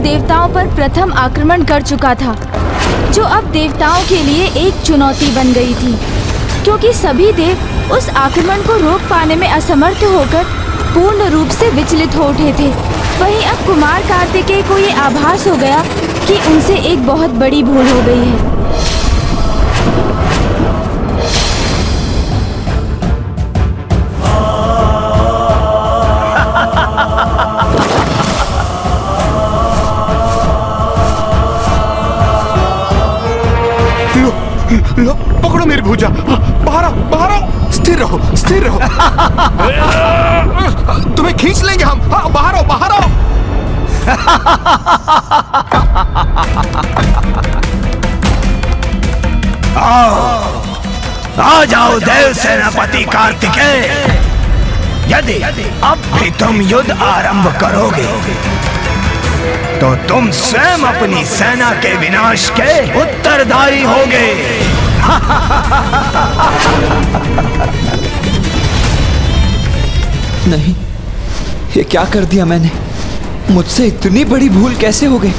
देवताओं पर प्रथम आक्रमण कर चुका था, जो अब देवताओं के लिए एक चुनौती बन गई थी, क्योंकि सभी देव उस आक्रमण को रोक पाने में असमर्थ होकर पूर्ण रूप से विचलित हो उठे थे। वहीं अब कुमार कार्तिकेय को ये आभास हो गया कि उनसे एक बहुत बड़ी भूल हो गई है। लो, पकड़ो मेरी भुजा। बाहर आओ, बाहर आओ। स्थिर रहो, स्थिर रहो। तुम्हें खींच लेंगे हम। हाँ, बाहर आओ, बाहर आओ। आ जाओ देव सेनापति कार्तिकेय। यदि अब भी तुम युद्ध आरंभ करोगे तो तुम स्वयं अपनी सेना के विनाश के उत्तरदायी होगे। नहीं, ये क्या कर दिया मैंने? मुझसे इतनी बड़ी भूल कैसे हो गई?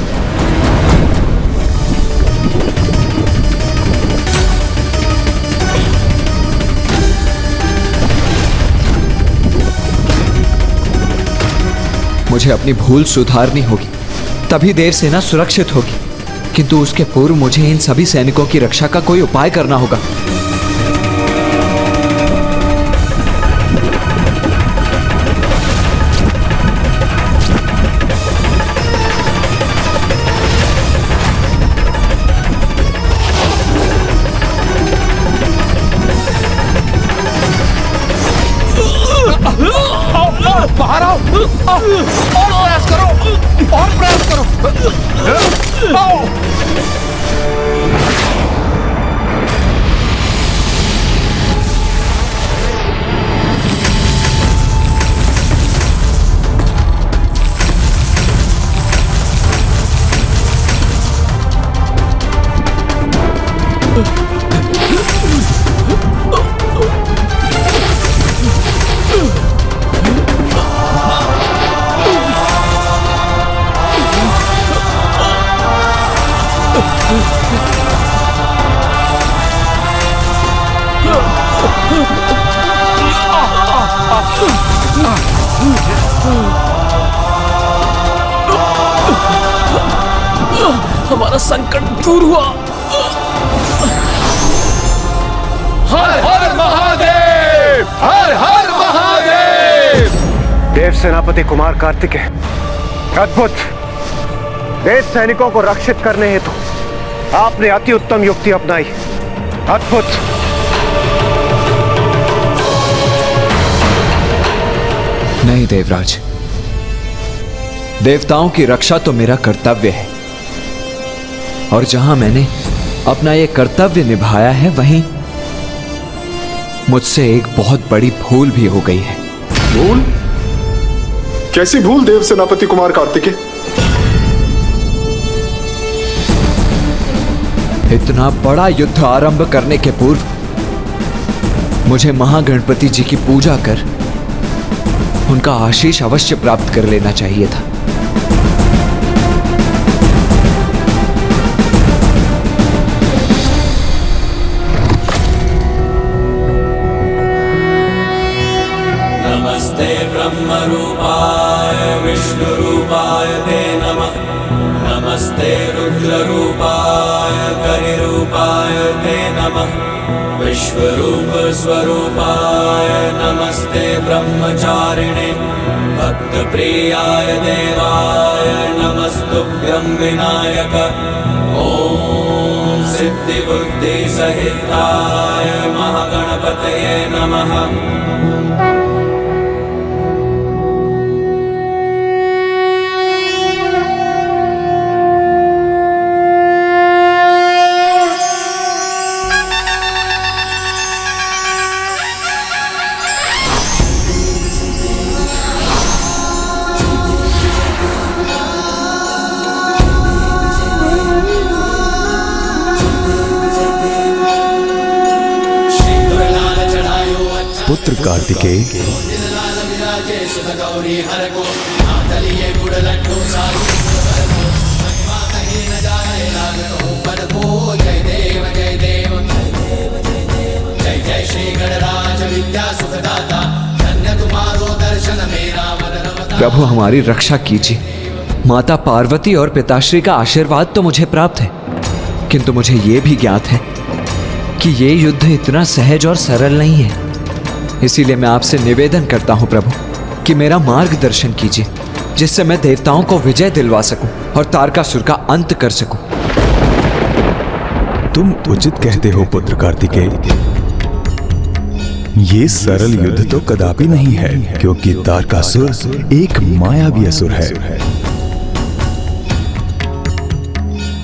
मुझे अपनी भूल सुधारनी होगी, तभी देवसेना सुरक्षित होगी। किंतु उसके पूर्व मुझे इन सभी सैनिकों की रक्षा का कोई उपाय करना होगा। बाहर आओ। और प्रयास करो, और प्रयास करो। आओ। हमारा संकट दूर हुआ। हर हर महादेव, हर हर महादेव। देव सेनापति कुमार कार्तिकेय, अद्भुत। देश सैनिकों को रक्षित करने हेतु आपने अति उत्तम युक्ति अपनाई। अद्भुत। नहीं देवराज, देवताओं की रक्षा तो मेरा कर्तव्य है, और जहां मैंने अपना यह कर्तव्य निभाया है, वहीं मुझसे एक बहुत बड़ी भूल भी हो गई है। भूल? कैसी भूल देव सेनापति कुमार कार्तिकेय? इतना बड़ा युद्ध आरंभ करने के पूर्व मुझे महागणपति जी की पूजा कर उनका आशीष अवश्य प्राप्त कर लेना चाहिए था। नमस्ते ब्रह्म रूपाय विष्णु रूपाय ते नमः। नमस्ते रुद्र रूपाय करिरूपाय ते नमः। विश्वरूप स्वरूपाय नमस्ते ब्रह्मचारिणे। भक्त प्रियाय देवाय नमस्तुभ्यं विनायक। ओम सिद्धि बुद्धि सहिताय महागणपतये नमः। पुत्र कार्तिकेय, जाए लागतों पर को जय देव जय देव जय जय श्री गणराज विद्या सुखदाता धन्य तुम्हारो दर्शन मेरा मन रमता। प्रभु हमारी रक्षा कीजिए। माता पार्वती और पिताश्री का आशीर्वाद तो मुझे प्राप्त है, किंतु मुझे यह भी ज्ञात है कि ये युद्ध इतना सहज और सरल नहीं है। इसीलिए मैं आपसे निवेदन करता हूं प्रभु कि मेरा मार्गदर्शन कीजिए, जिससे मैं देवताओं को विजय दिलवा सकूं और तारकासुर का अंत कर सकूं। तुम उचित कहते हो पुत्र कार्तिकेय। ये सरल युद्ध तो कदापि नहीं है, क्योंकि तारकासुर एक मायावी असुर है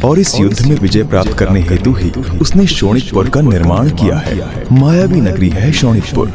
और इस युद्ध में विजय प्राप्त करने हेतु ही उसने शोणितपुर का निर्माण किया है। मायावी नगरी है शोणितपुर।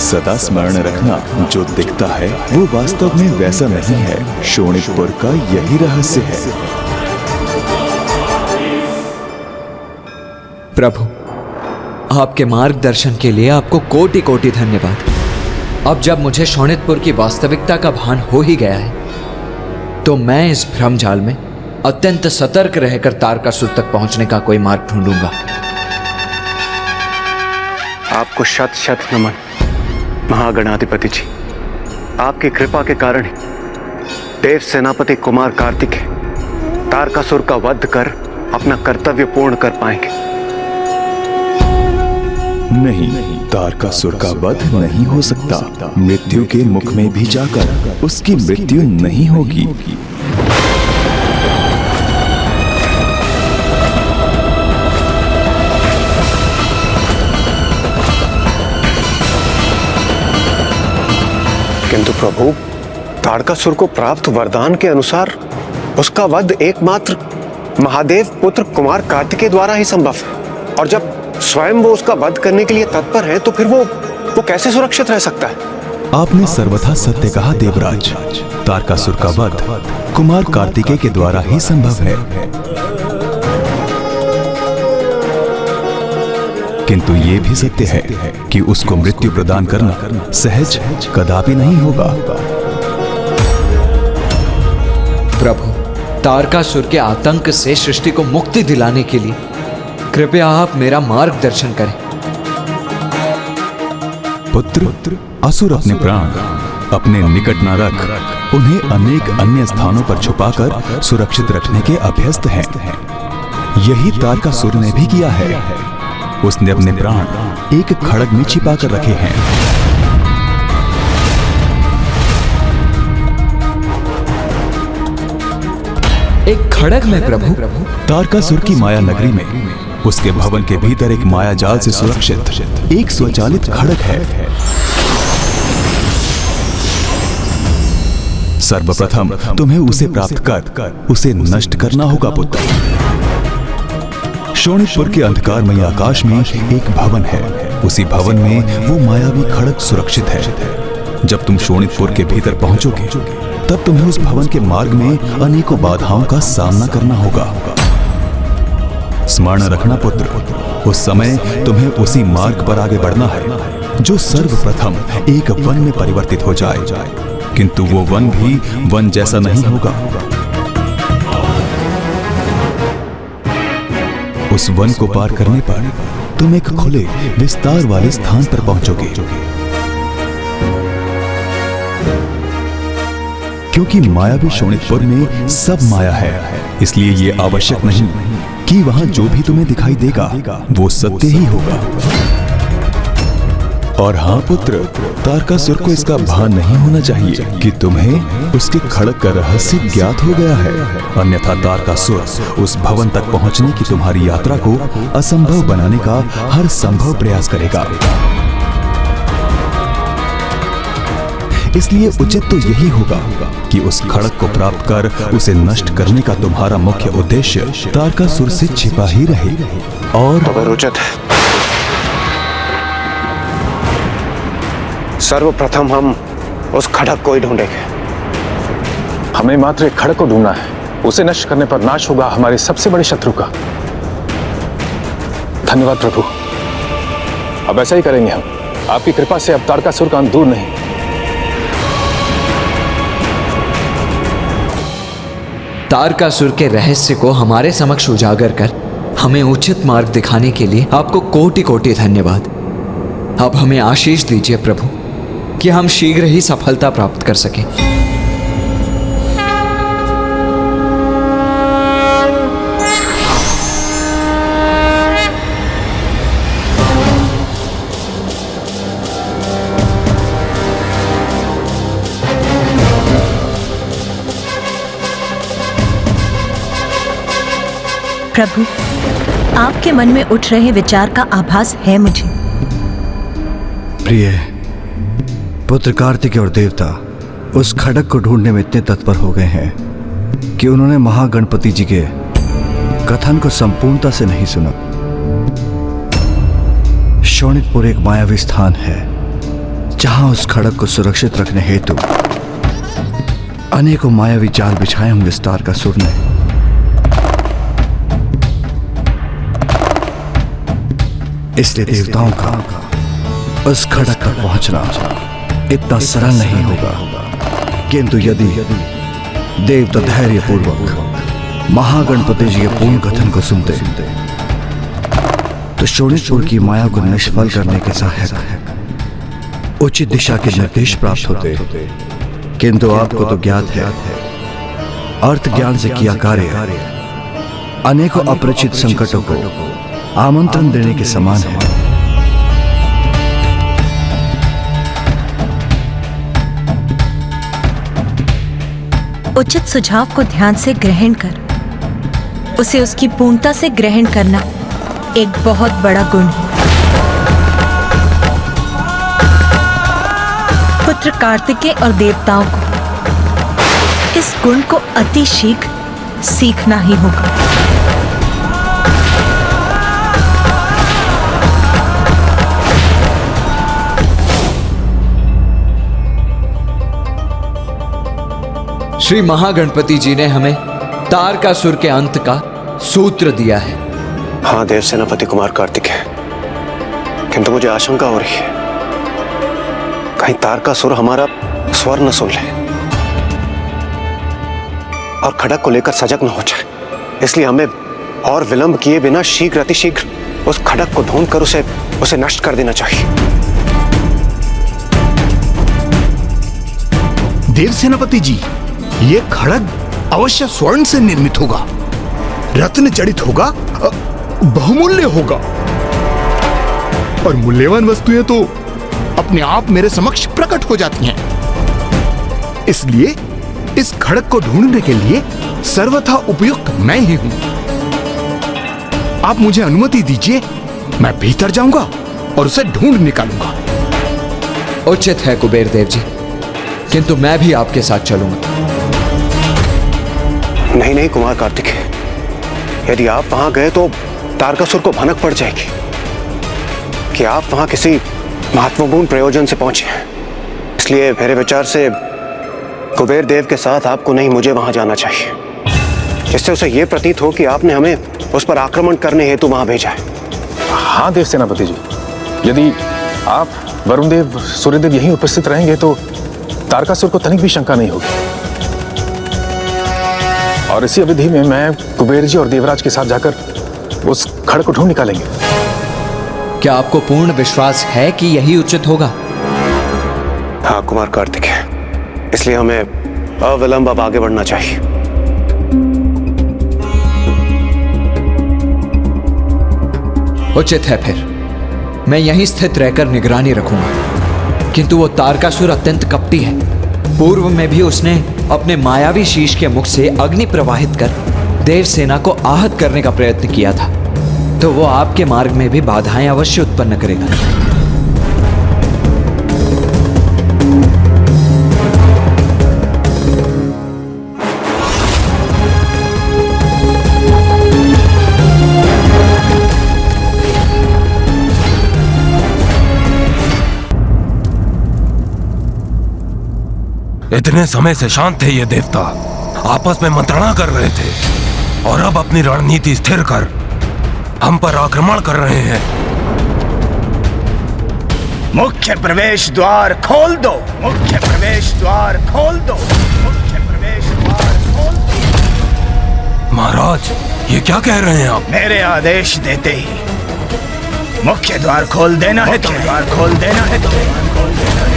सदा स्मरण रखना, जो दिखता है वो वास्तव में वैसा नहीं है। शोणितपुर का यही रहस्य है। प्रभु, आपके मार्गदर्शन के लिए आपको कोटि कोटि धन्यवाद। अब जब मुझे शोणितपुर की वास्तविकता का भान हो ही गया है, तो मैं इस भ्रमजाल में अत्यंत सतर्क रहकर तारकासुर तक पहुंचने का कोई मार्ग ढूंढूंगा। आपको शत शत नमन महागणाधिपति जी। आपकी कृपा के कारण ही देव सेनापति कुमार कार्तिकेय तारकासुर का वध कर अपना कर्तव्य पूर्ण कर पाएंगे। नहीं, तारकासुर का वध नहीं हो सकता। मृत्यु के मुख में भी जाकर उसकी मृत्यु नहीं होगी। किंतु प्रभु, तारकासुर को प्राप्त वरदान के अनुसार उसका वध एकमात्र महादेव पुत्र कुमार कार्तिकेय द्वारा ही संभव है। और जब स्वयं वो उसका वध करने के लिए तत्पर है, तो फिर वो कैसे सुरक्षित रह सकता है? आपने सर्वथा सत्य कहा देवराज। तारकासुर का वध कुमार कार्तिकेय के द्वारा ही संभव है, किंतु ये भी सत्य है कि उसको मृत्यु प्रदान करना सहज कदापि नहीं होगा। प्रभु, तारकासुर के आतंक से सृष्टि को मुक्ति दिलाने के लिए कृपया आप मेरा मार्गदर्शन करें। पुत्र, असुर अपने प्राण अपने निकट न रख उन्हें अनेक अन्य स्थानों पर छुपाकर सुरक्षित रखने के अभ्यस्त हैं। यही तारकासुर ने भी किया है। उसने अपने प्राण एक खड़ग में छिपा कर रखे हैं। एक खड़ग में प्रभु? तारकासुर की माया नगरी में उसके भवन के भीतर एक माया जाल से सुरक्षित एक स्वचालित खड़ग है। सर्वप्रथम तुम्हें उसे प्राप्त कर उसे नष्ट करना होगा पुत्र। शोणितपुर के अंधकारमय आकाश में एक भवन है। उसी भवन में वो मायावी खड़ग सुरक्षित है। जब तुम शोणितपुर के भीतर पहुंचोगे, तब तुम्हें उस भवन के मार्ग में अनेकों बाधाओं का सामना करना होगा। स्मरण रखना पुत्र, उस समय तुम्हें उसी मार्ग पर आगे बढ़ना है जो सर्वप्रथम एक वन में परिवर्तित हो जाए। किंतु वो वन भी वन जैसा नहीं होगा। उस वन को पार करने पर तुम एक खुले विस्तार वाले स्थान पर पहुंचोगे। क्योंकि मायावी शोणितपुर में सब माया है, इसलिए ये आवश्यक नहीं कि वहां जो भी तुम्हें दिखाई देगा वो सत्य ही होगा। और हाँ पुत्र, तारकासुर को इसका भान नहीं होना चाहिए कि तुम्हें उसके खड़ग का रहस्य ज्ञात हो गया है। अन्यथा तारकासुर उस भवन तक पहुंचने की तुम्हारी यात्रा को असंभव बनाने का हर संभव प्रयास करेगा। इसलिए उचित तो यही होगा कि उस खड़ग को प्राप्त कर उसे नष्ट करने का तुम्हारा मुख्य उद्देश्य तारकासुर से छिपा ही रहे। और उचित है सर्वप्रथम हम उस खड़क को ही ढूंढेंगे। हमें मात्र एक खड़क को ढूंढना है। उसे नष्ट करने पर नाश होगा हमारे सबसे बड़े शत्रु का। धन्यवाद प्रभु, अब ऐसा ही करेंगे हम। आपकी कृपा से अब तारकासुर का अंत दूर नहीं। तारकासुर के रहस्य को हमारे समक्ष उजागर कर हमें उचित मार्ग दिखाने के लिए आपको कोटि कोटि धन्यवाद। अब हमें आशीष दीजिए प्रभु कि हम शीघ्र ही सफलता प्राप्त कर सकें। प्रभु, आपके मन में उठ रहे विचार का आभास है मुझे। प्रिय पुत्र कार्तिकेय और देवता उस खड़क को ढूंढने में इतने तत्पर हो गए हैं कि उन्होंने महागणपति जी के कथन को संपूर्णता से नहीं सुना। शोणितपुर एक मायावी स्थान है जहां उस खड़क को सुरक्षित रखने हेतु अनेकों मायावी जाल बिछाए होंगे इस तारकासुर ने। इसलिए देवताओं का उस खड़क तक पहुंचना इतना सरल नहीं होगा, किंतु यदि देवता धैर्यपूर्वक महागणपति जी के पूर्ण कथन को सुनते तो शोणितपुर की माया को निष्फल करने के सहायक उचित दिशा के निर्देश प्राप्त होते। किंतु आपको तो ज्ञात है, अर्थ ज्ञान से किया कार्य अनेकों अपरिचित संकटों को आमंत्रण देने के समान है। उचित सुझाव को ध्यान से ग्रहण कर उसे उसकी पूर्णता से ग्रहण करना एक बहुत बड़ा गुण है। पुत्र कार्तिकेय और देवताओं को इस गुण को अति शीघ्र सीखना ही होगा। श्री महागणपति जी ने हमें तारकासुर के अंत का सूत्र दिया है। हाँ देव सेनापति कुमार कार्तिकेय, किंतु मुझे आशंका हो रही है कहीं तारकासुर हमारा स्वर न सुन ले और खड़क को लेकर सजग न हो जाए। इसलिए हमें और विलंब किए बिना शीघ्र अतिशीघ्र उस खड़क को ढूंढकर उसे नष्ट कर देना चाहिए। देव सेनापति जी, ये खड़ग अवश्य स्वर्ण से निर्मित होगा, रत्न जड़ित होगा, बहुमूल्य होगा और मूल्यवान वस्तुएं तो अपने आप मेरे समक्ष प्रकट हो जाती हैं। इसलिए इस खड़ग को ढूंढने के लिए सर्वथा उपयुक्त मैं ही हूं। आप मुझे अनुमति दीजिए, मैं भीतर जाऊंगा और उसे ढूंढ निकालूंगा। उचित है कुबेर देव जी, किंतु मैं भी आपके साथ चलूंगा। नहीं नहीं कुमार कार्तिकेय, यदि आप वहां गए तो तारकासुर को भनक पड़ जाएगी कि आप वहां किसी महत्वपूर्ण प्रयोजन से पहुंचे हैं। इसलिए मेरे विचार से कुबेर देव के साथ आपको नहीं, मुझे वहां जाना चाहिए, जिससे उसे यह प्रतीत हो कि आपने हमें उस पर आक्रमण करने हेतु वहां भेजा है। हाँ देव सेनापति जी, यदि आप वरुण देव, सूर्यदेव यहीं उपस्थित रहेंगे तो तारकासुर को तनिक भी शंका नहीं होगी। और इसी अवधि में मैं कुबेर जी और देवराज के साथ जाकर उस खड़ग को ढूंढ निकालेंगे। क्या आपको पूर्ण विश्वास है कि यही उचित होगा? हाँ कुमार कार्तिकेय, इसलिए हमें अविलंब अब आगे बढ़ना चाहिए। उचित है, फिर मैं यहीं स्थित रहकर निगरानी रखूंगा। किंतु वो तारकासुर अत्यंत कपटी है। पूर्व में भी उसने अपने मायावी शीश के मुख से अग्नि प्रवाहित कर देवसेना को आहत करने का प्रयत्न किया था, तो वो आपके मार्ग में भी बाधाएं अवश्य उत्पन्न करेगा। इतने समय से शांत थे ये देवता, आपस में मंत्रणा कर रहे थे और अब अपनी रणनीति स्थिर कर हम पर आक्रमण कर रहे हैं। मुख्य प्रवेश द्वार खोल दो, मुख्य प्रवेश द्वार खोल दो, मुख्य प्रवेश द्वार खोल दो। महाराज, ये क्या कह रहे हैं आप? मेरे आदेश देते ही मुख्य द्वार खोल देना है, तो द्वार खोल देना है, तो द्वार खोल देना है।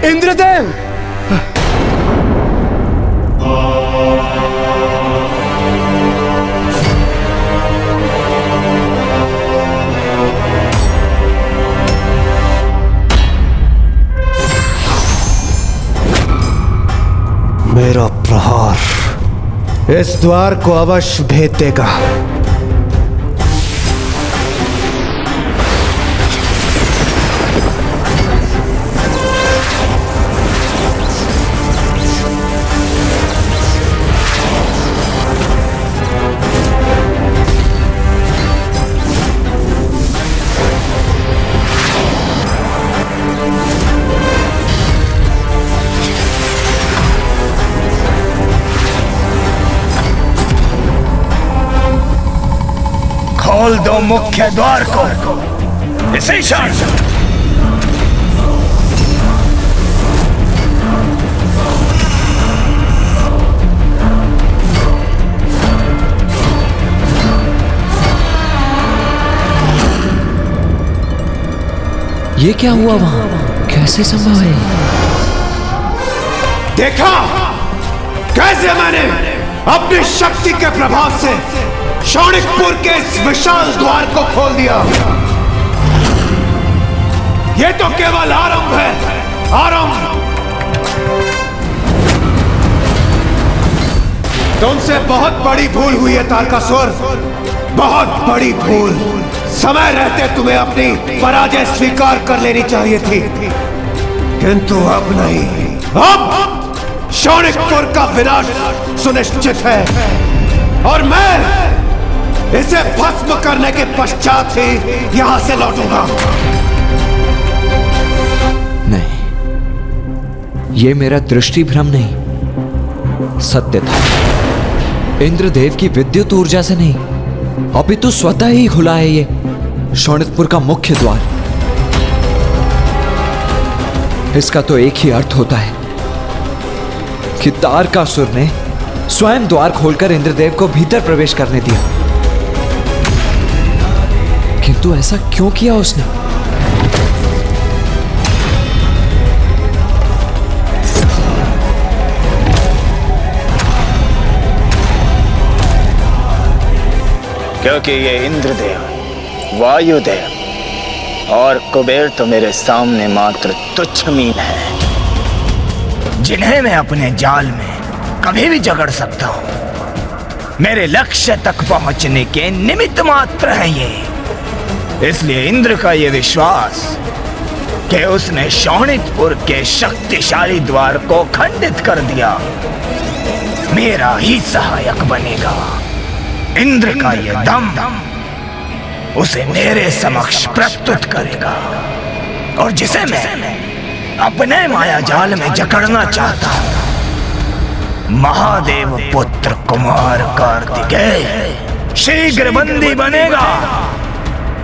इंद्रदेव! मेरा प्रहार इस द्वार को अवश्य भेद देगा। खोल दो मुख्य द्वार को इसी क्षण। ये क्या हुआ वहां? कैसे संभव है? देखा कैसे मैंने अपनी शक्ति के प्रभाव से शौणिकपुर के इस विशाल द्वार को खोल दिया। ये तो केवल आरंभ है, आरंभ। तुमसे बहुत बड़ी भूल हुई है तारकासुर, बहुत बड़ी भूल। समय रहते तुम्हें अपनी पराजय स्वीकार कर लेनी चाहिए थी, किंतु अब नहीं। अब शौणिकपुर का विनाश सुनिश्चित है और मैं इसे भस्म करने के पश्चात ही यहां से लौटूंगा। नहीं, ये मेरा दृष्टि भ्रम नहीं, सत्य था। इंद्रदेव की विद्युत ऊर्जा से नहीं, अपितु स्वतः ही खुला है ये शौणिकपुर का मुख्य द्वार। इसका तो एक ही अर्थ होता है कि तारकासुर ने स्वयं द्वार खोलकर इंद्रदेव को भीतर प्रवेश करने दिया। किंतु ऐसा क्यों किया उसने? क्योंकि ये इंद्रदेव, वायुदेव और कुबेर तो मेरे सामने मात्र तुच्छ मीन है, जिन्हें मैं अपने जाल में कभी भी जकड़ सकता हूं। मेरे लक्ष्य तक पहुंचने के निमित्त मात्र है ये। इसलिए इंद्र का ये विश्वास कि उसने शौणिकपुर के शक्तिशाली द्वार को खंडित कर दिया, मेरा ही सहायक बनेगा। इंद्र का ये दम उसे मेरे समक्ष प्रस्तुत करेगा, और जिसे मैं अपने माया जाल में जकड़ना चाहता हूं, महादेव पुत्र कुमार कार्तिकेय शीघ्र बंदी बनेगा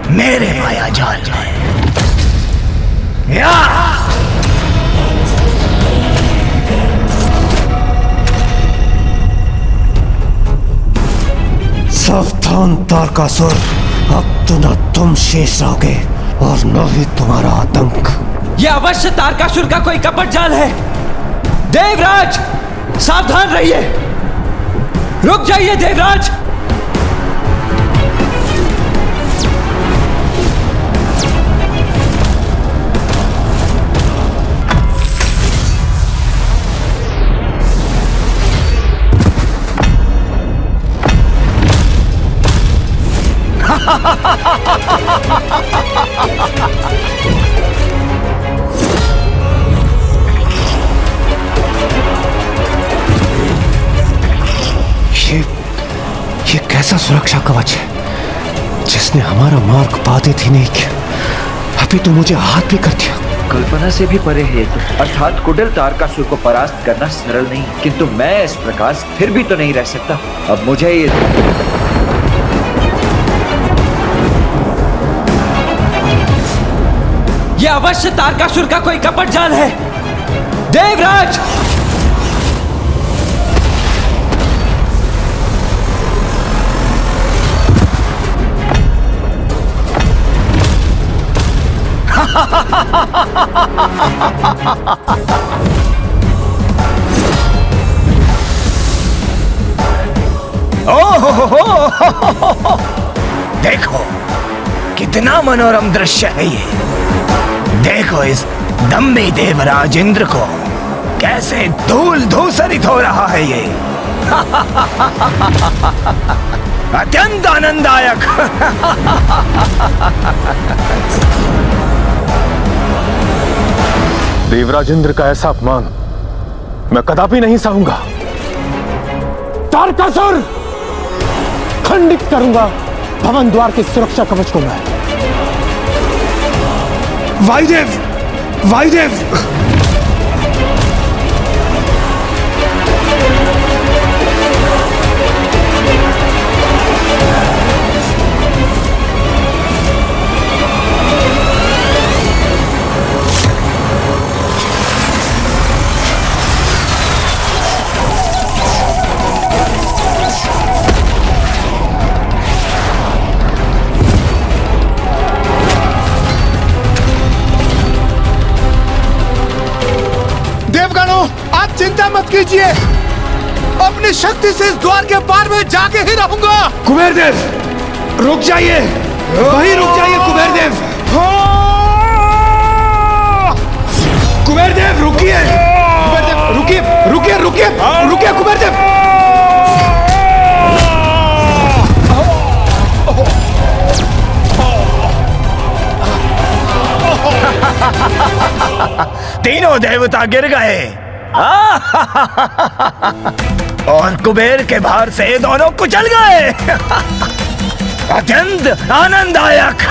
मेरे माया जाल में। सावधान तारकासुर, अब तो न तुम शेष रहोगे और न ही तुम्हारा आतंक। यह अवश्य तारकासुर का कोई कपट जाल है। देवराज, सावधान रहिए। रुक जाइए देवराज। ये कैसा सुरक्षा कवच है जिसने हमारा मार्ग बाधित ही नहीं किया, अभी तो मुझे आहत भी कर दिया। कल्पना से भी परे है, अर्थात कुटिल तारकासुर को परास्त करना सरल नहीं, किंतु मैं इस प्रकार फिर भी तो नहीं रह सकता। अब मुझे ये अवश्य तारकासुर का कोई कपट जाल है। देवराज! देखो कितना मनोरम दृश्य है ये। देखो इस दम्भी देवराज इंद्र को कैसे धूल धूसरित हो रहा है ये। अत्यंत आनंददायक। देवराज इंद्र का ऐसा अपमान मैं कदापि नहीं सहूंगा। तारकासुर, खंडित करूंगा भवन द्वार के सुरक्षा कवच को मैं। वायुदेव, वायुदेव! चिंता मत कीजिए, अपनी शक्ति से इस द्वार के पार में जाके ही रहूंगा। कुबेर देव, रुक जाइए, वहीं रुक जाइए कुबेर देव। कुबेर देव रुकिए, रुकिए रुकिए रुकिए रुकिए कुबेर देव। तीनों देवता गिर गए और कुबेर के भार से दोनों कुचल गए। अत्यंत आनंददायक।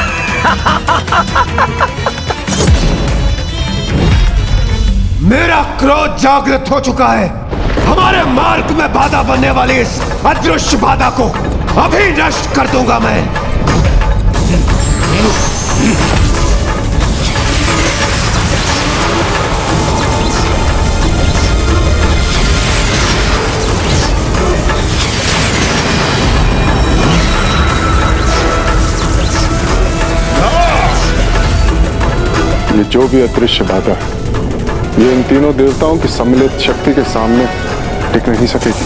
मेरा क्रोध जागृत हो चुका है। हमारे मार्ग में बाधा बनने वाली इस अदृश्य बाधा को अभी नष्ट कर दूंगा मैं। ये जो भी अदृश्य बाधा है, ये इन तीनों देवताओं की सम्मिलित शक्ति के सामने टिक नहीं सकेगी।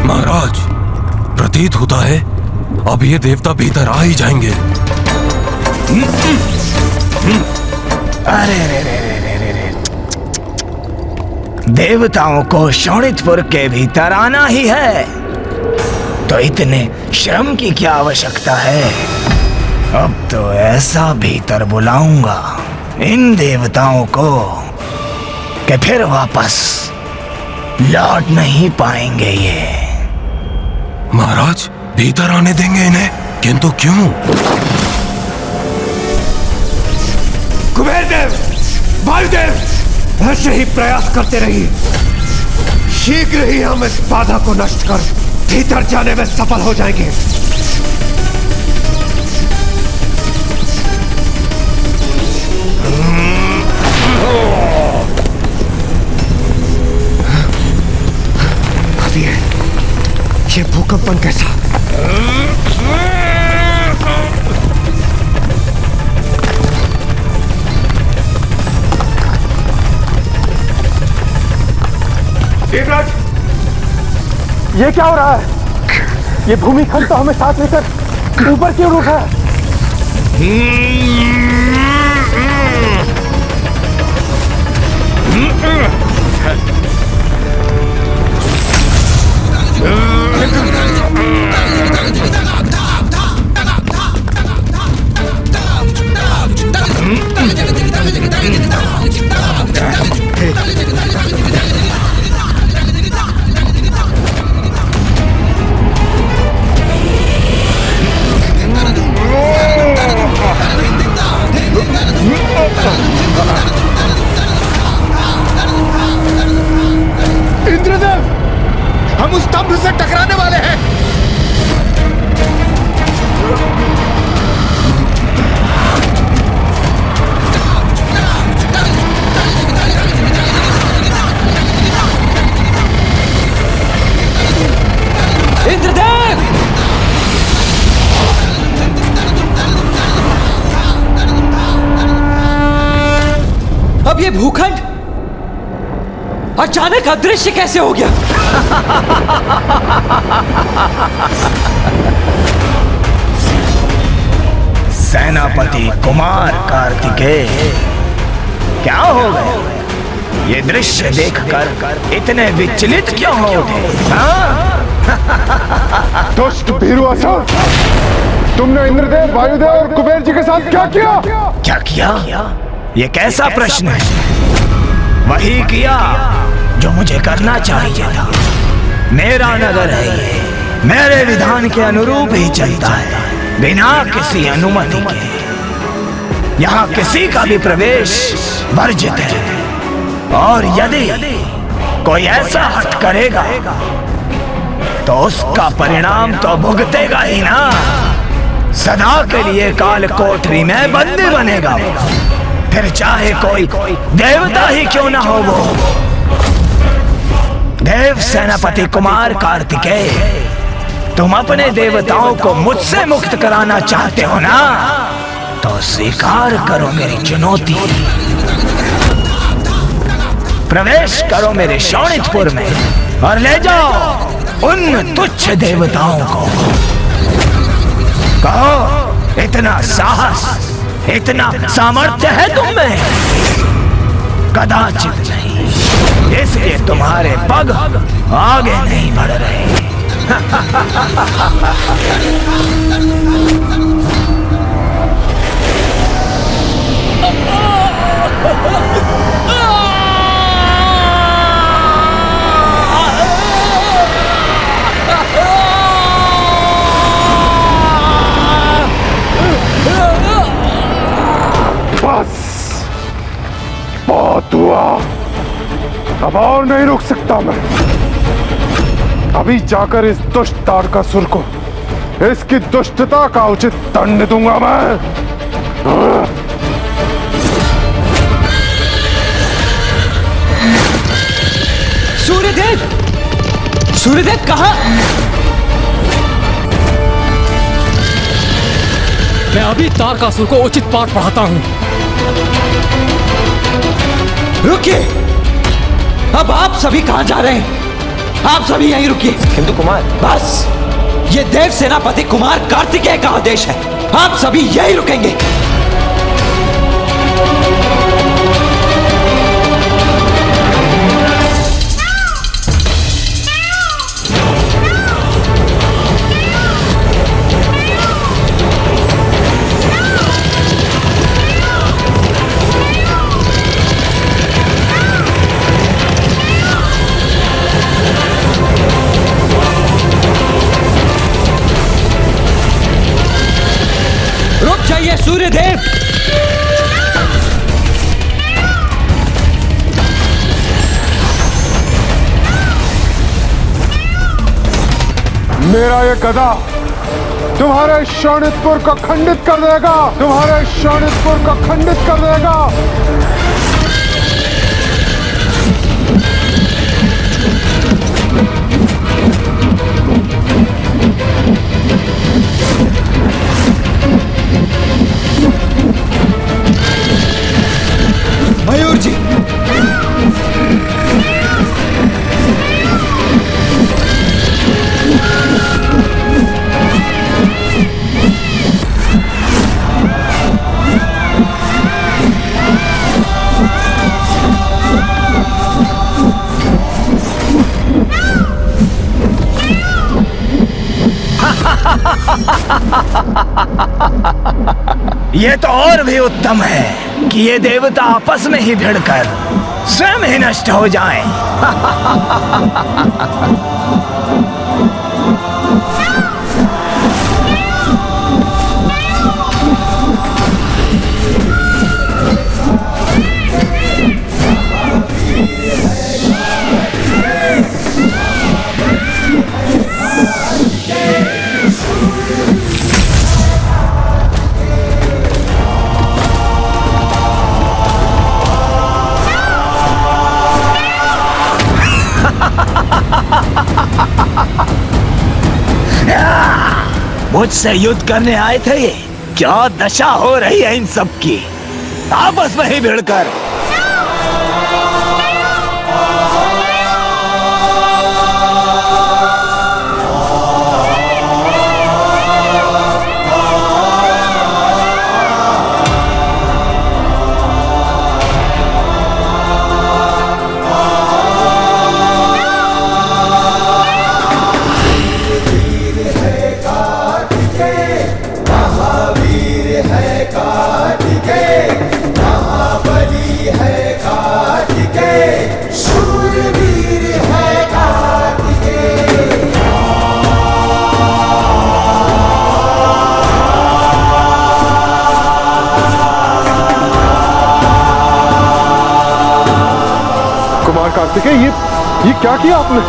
महाराज, प्रतीत होता है अब ये देवता भीतर आ ही जाएंगे। अरे रे रे रे रे रे। देवताओं को शोणितपुर के भीतर आना ही है तो इतने श्रम की क्या आवश्यकता है। अब तो ऐसा भीतर बुलाऊंगा इन देवताओं को कि फिर वापस लौट नहीं पाएंगे ये। महाराज, भीतर आने देंगे इन्हें, किंतु क्यों? कुबेर देव, वायुदेव, ऐसे ही प्रयास करते रहिए। शीघ्र ही हम इस बाधा को नष्ट कर भीतर जाने में सफल हो जाएंगे। अब ये भूकंपन कैसा? देवराज, ये क्या हो रहा है? ये भूमिखंड तो हमें साथ लेकर ऊपर क्यों उठा है? इंद्रदेव, हम उस स्तंभ से टकराने वाले हैं। इंद्रदेव! अब ये भूखंड अचानक अदृश्य कैसे हो गया? सेनापति कुमार कार्तिकेय, क्या हो गए? ये दृश्य देखकर इतने विचलित क्यों हो गए? दुष्ट भीरू असुर, तुमने इंद्रदेव, वायुदेव और कुबेर जी के साथ क्या किया? क्या किया? ये कैसा प्रश्न है? वही किया जो मुझे करना चाहिए था। मेरा नगर है ये, मेरे विधान के अनुरूप ही चलता है, बिना किसी अनुमति के। यहाँ किसी का भी प्रवेश वर्जित है, और यदि कोई ऐसा हट करेगा तो उसका परिणाम तो भुगतेगा ही ना। सदा के लिए काल कोठरी में बंदी बनेगा, फिर चाहे कोई देवता ही क्यों ना हो वो। देव सेनापति कुमार कार्तिकेय, तुम अपने देवताओं को मुझसे मुक्त कराना चाहते हो ना, तो स्वीकार करो मेरी चुनौती। प्रवेश करो मेरे शोणितपुर में और ले जाओ उन तुच्छ देवताओं को। कहो, इतना साहस, इतना सामर्थ्य है तुम में? कदाचित नहीं, इसलिए तुम्हारे पग आगे नहीं बढ़ रहे। बहुत हुआ, अब और नहीं रुक सकता मैं। अभी जाकर इस दुष्ट तारकासुर को इसकी दुष्टता का उचित दंड दूंगा मैं। सूर्यदेव! सूर्यदेव कहाँ? मैं अभी तारकासुर को उचित पाठ पढ़ाता हूँ। रुकिए! अब आप सभी कहां जा रहे हैं? आप सभी यहीं रुकिए। किंतु कुमार, बस, ये देव सेनापति कुमार कार्तिकेय का आदेश है। आप सभी यहीं रुकेंगे। ये सूर्यदेव! मेरा ये गदा तुम्हारे शोणितपुर को खंडित कर देगा, तुम्हारे शोणितपुर को खंडित कर देगा। मयूर जी, ये तो और भी उत्तम है कि ये देवता आपस में ही भिड़कर स्वयं ही नष्ट हो जाएं। मुझसे युद्ध करने आए थे ये? क्या दशा हो रही है इन सब की, आपस में ही भिड़कर। कुमार कार्तिकेय, ये क्या किया आपने?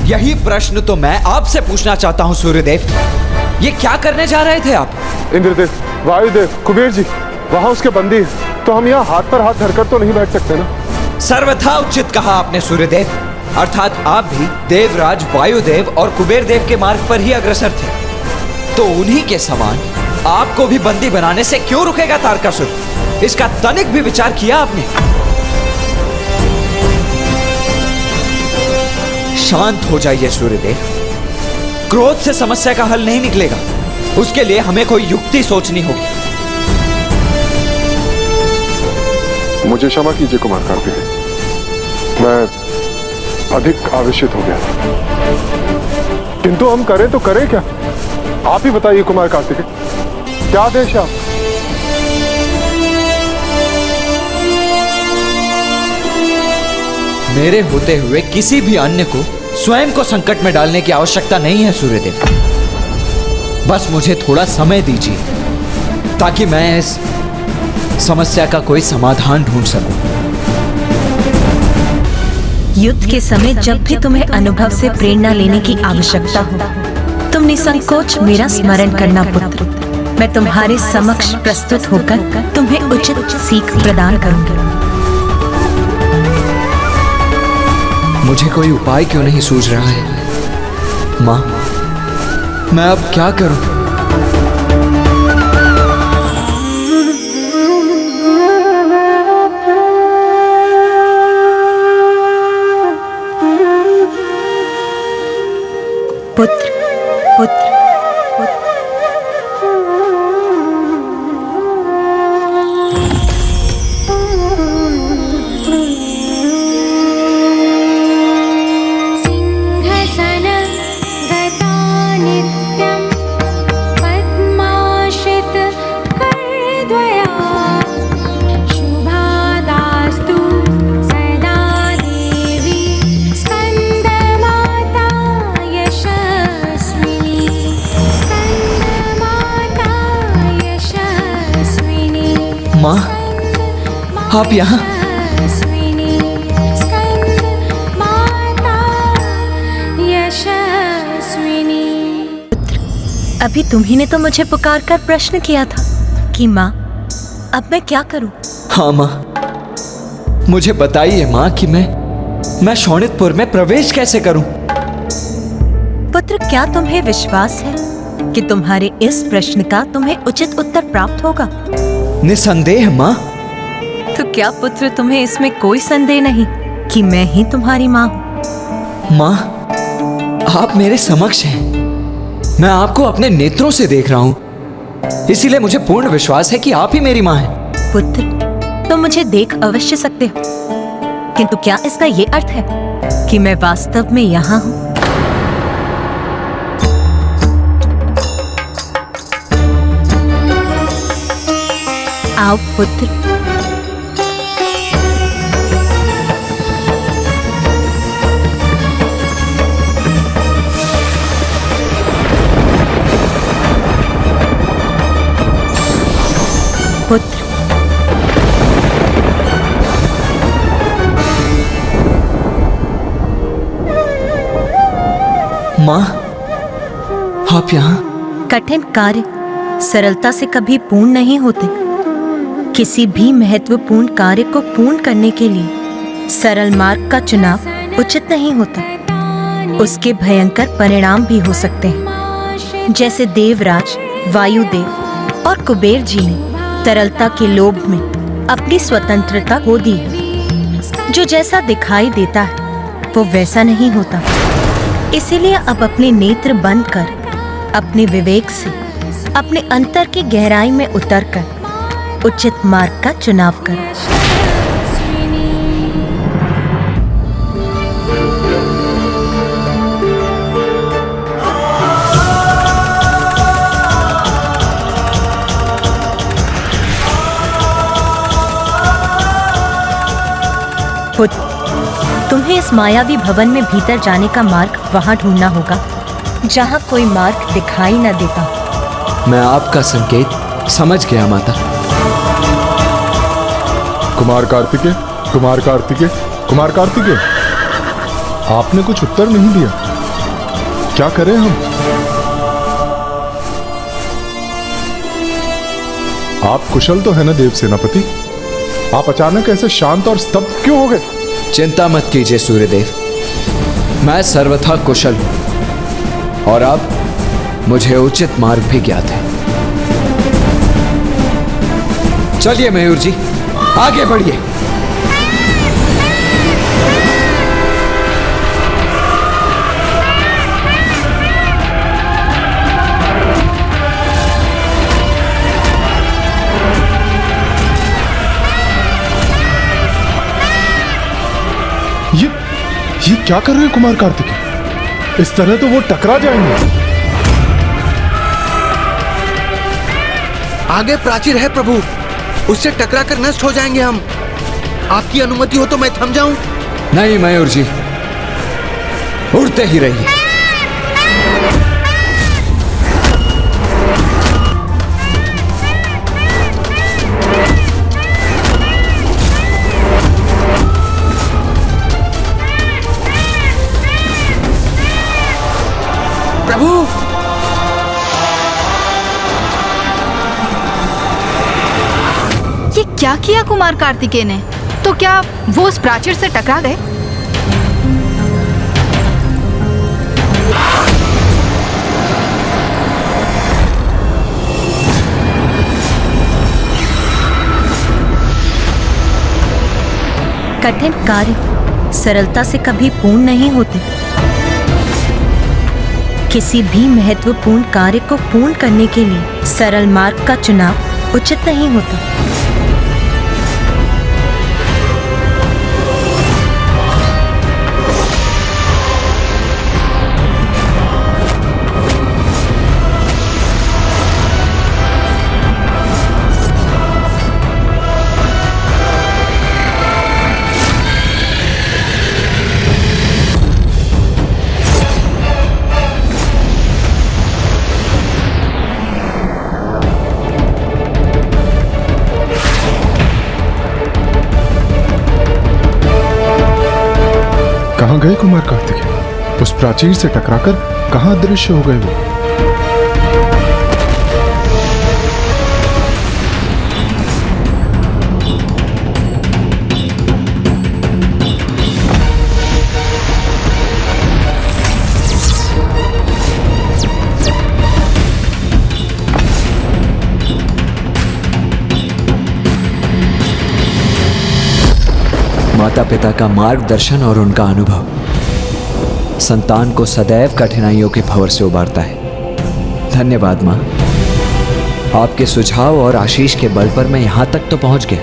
यही प्रश्न तो मैं आपसे पूछना चाहता हूं सूर्यदेव। ये क्या करने जा रहे थे आप? इंद्रदेव, वायुदेव, कुबेर जी वहां उसके बंदी हैं, तो हम यहाँ हाथ पर हाथ धरकर तो नहीं बैठ सकते ना। सर्वथा उचित कहा आपने सूर्यदेव। अर्थात आप भी देवराज वायुदेव और कुबेर देव के मार्ग पर ही अग्रसर थे, तो उन्हीं के समान आपको भी बंदी बनाने से क्यों रुकेगा तारकासुर? इसका तनिक भी विचार किया आपने? शांत हो जाइए सूर्यदेव। क्रोध से समस्या का हल नहीं निकलेगा, उसके लिए हमें कोई युक्ति सोचनी होगी। मुझे क्षमा कीजिए कुमार कार्तिकेय, मैं अधिक आवेशित हो गया, किंतु हम करें तो करें क्या? आप ही बताइए कुमार कार्तिकेय, क्या आदेश है? मेरे होते हुए किसी भी अन्य को स्वयं को संकट में डालने की आवश्यकता नहीं है सूर्यदेव। बस मुझे थोड़ा समय दीजिए ताकि मैं इस समस्या का कोई समाधान ढूंढ सकूं। युद्ध के समय जब भी तुम्हें अनुभव से प्रेरणा लेने की आवश्यकता हो, तुम निसंकोच मेरा स्मरण करना पुत्र। मैं तुम्हारे समक्ष प्रस्तुत होकर तुम्हें उचित सीख प्रदान करूंगी। मुझे कोई उपाय क्यों नहीं सूझ रहा है? माँ, मैं अब क्या करूं? पुत्र, पुत्र, पुत्र। सिंहासन गता नित्यं पद्माश्रित करद्वया शुभादास्तु सदा देवी स्कन्दमाता यशस्विनी स्कन्दमाता यशस्विनी। माँ, आप यहाँ? अभी तुम्ही ने तो मुझे पुकार कर प्रश्न किया था कि माँ अब मैं क्या करूं? हाँ माँ, मुझे बताइए माँ कि मैं शोणितपुर में प्रवेश कैसे करूं? पुत्र, क्या तुम्हें विश्वास है कि तुम्हारे इस प्रश्न का तुम्हें उचित उत्तर प्राप्त होगा? निसंदेह माँ। तो क्या पुत्र तुम्हें इसमें कोई संदेह नहीं कि मैं ही तुम्हारी माँ हूँ? माँ, आप मेरे समक्ष हैं। मैं आपको अपने नेत्रों से देख रहा हूँ, इसीलिए मुझे पूर्ण विश्वास है कि आप ही मेरी माँ हैं। पुत्र, तुम मुझे देख अवश्य सकते हो, किंतु क्या इसका ये अर्थ है कि मैं वास्तव में यहाँ हूँ? आओ पुत्र। पुत्र, माँ, आप यहाँ? कठिन कार्य सरलता से कभी पूर्ण नहीं होते। किसी भी महत्वपूर्ण कार्य को पूर्ण करने के लिए सरल मार्ग का चुनाव उचित नहीं होता। उसके भयंकर परिणाम भी हो सकते हैं, जैसे देवराज वायुदेव और कुबेर जी ने तरलता के लोभ में अपनी स्वतंत्रता खो दी है। जो जैसा दिखाई देता है वो वैसा नहीं होता। इसीलिए अब अपने नेत्र बंद कर अपने विवेक से अपने अंतर की गहराई में उतरकर उचित मार्ग का चुनाव करो। पुत्र, तुम्हें इस मायावी भवन में भीतर जाने का मार्ग वहां ढूंढना होगा जहां कोई मार्ग दिखाई न देता। मैं आपका संकेत समझ गया माता। कुमार कार्तिकेय, कुमार कार्तिकेय, कुमार कार्तिकेय, आपने कुछ उत्तर नहीं दिया। क्या करें हम? आप कुशल तो है ना देव सेनापति? आप अचानक ऐसे शांत और स्तब्ध क्यों हो गए? चिंता मत कीजिए सूर्यदेव, मैं सर्वथा कुशल हूं और अब मुझे उचित मार्ग भी ज्ञात है। चलिए मयूर जी, आगे बढ़िए। ये क्या कर रहे हैं कुमार कार्तिकेय? इस तरह तो वो टकरा जाएंगे। आगे प्राचीर है प्रभु, उससे टकरा कर नष्ट हो जाएंगे हम। आपकी अनुमति हो तो मैं थम जाऊं? नहीं मयूर जी, उड़ते ही रहिए। प्रभु, ये क्या किया कुमार कार्तिकेय ने? तो क्या वो उस प्राचीर से टकरा गए? कठिन कार्य सरलता से कभी पूर्ण नहीं होते। किसी भी महत्वपूर्ण कार्य को पूर्ण करने के लिए सरल मार्ग का चुनाव उचित नहीं होता। कहाँ गए कुमार कार्तिकेय? उस प्राचीर से टकराकर कहाँ अदृश्य हो गए वो? माता पिता का मार्गदर्शन और उनका अनुभव संतान को सदैव कठिनाइयों के भंवर से उबारता है। धन्यवाद माँ, आपके सुझाव और आशीष के बल पर मैं यहाँ तक तो पहुँच गया।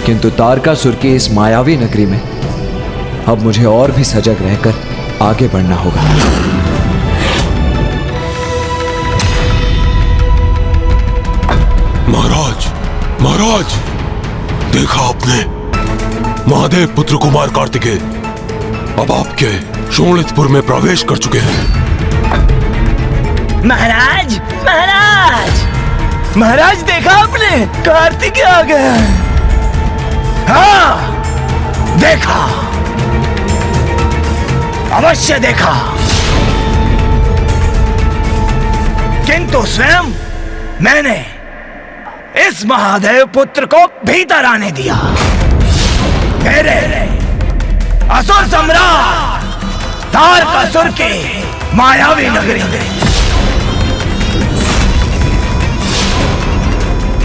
किंतु तारकासुर की इस मायावी नगरी में अब मुझे और भी सजग रहकर आगे बढ़ना होगा। महाराज, महाराज, देखा आपने, महादेव पुत्र कुमार कार्तिकेय अब आपके शोणितपुर में प्रवेश कर चुके हैं। महाराज, महाराज, महाराज, देखा आपने, कार्तिकेय आ गया। हाँ, देखा, अवश्य देखा, किंतु स्वयं मैंने इस महादेव पुत्र को भीतर आने दिया। मेरे असुर सम्राट तारकासुर की मायावी नगरी में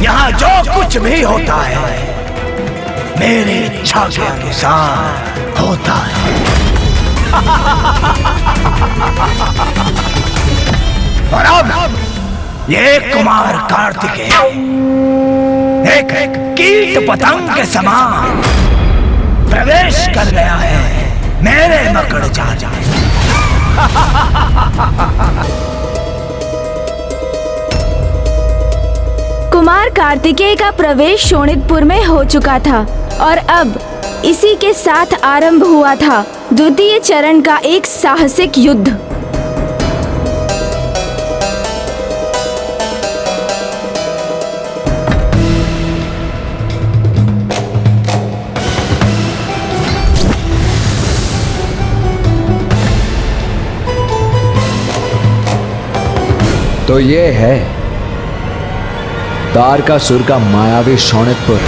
यहाँ जो कुछ भी होता है मेरी इच्छा के अनुसार होता है। और अब ये कुमार कार्तिकेय एक कीट पतंग के समान प्रवेश कर गया है मेरे मकड़ जाल में। कुमार कार्तिकेय का प्रवेश शोणितपुर में हो चुका था और अब इसी के साथ आरंभ हुआ था द्वितीय चरण का एक साहसिक युद्ध। तो ये है तारकासुर का मायावी शोणितपुर।